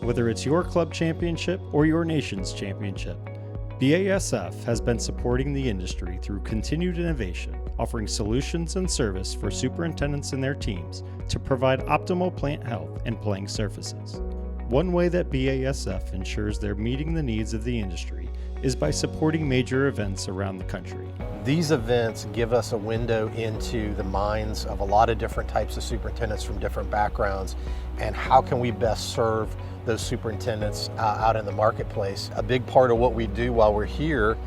Whether it's your club championship or your nation's championship, BASF has been supporting the industry through continued innovation, offering solutions and service for superintendents and their teams to provide optimal plant health and playing surfaces. One way that BASF ensures they're meeting the needs of the industry is by supporting major events around the country. These events give us a window into the minds of a lot of different types of superintendents from different backgrounds, and how can we best serve those superintendents out in the marketplace. A big part of what we do while we're here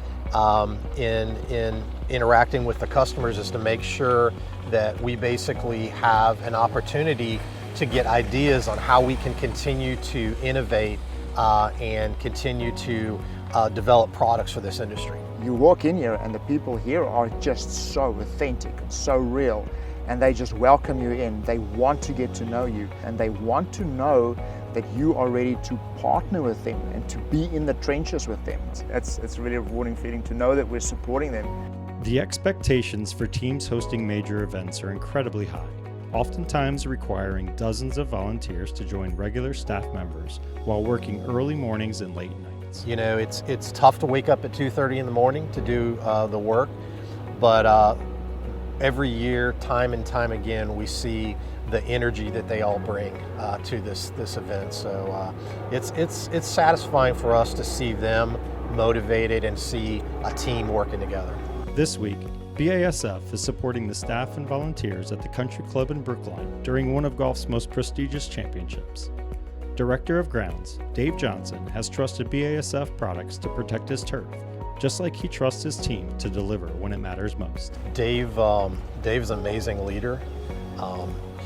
in interacting with the customers is to make sure that we basically have an opportunity to get ideas on how we can continue to innovate and continue to develop products for this industry. You walk in here and the people here are just so authentic and so real, and they just welcome you in. They want to get to know you, and they want to know that you are ready to partner with them and to be in the trenches with them. It's really a rewarding feeling to know that we're supporting them. The expectations for teams hosting major events are incredibly high, oftentimes requiring dozens of volunteers to join regular staff members while working early mornings and late nights. You know, it's tough to wake up at 2:30 in the morning to do the work, but every year, time and time again, we see the energy that they all bring to this event. So it's satisfying for us to see them motivated and see a team working together. This week, BASF is supporting the staff and volunteers at the Country Club in Brookline during one of golf's most prestigious championships. Director of Grounds, Dave Johnson, has trusted BASF products to protect his turf, just like he trusts his team to deliver when it matters most. Dave's an amazing leader.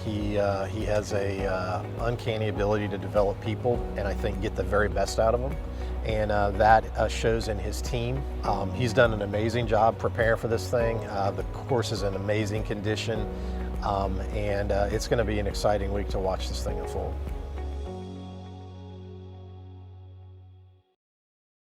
He has a uncanny ability to develop people and I think get the very best out of them. And that shows in his team. He's done an amazing job preparing for this thing. The course is in amazing condition, and it's going to be an exciting week to watch this thing unfold.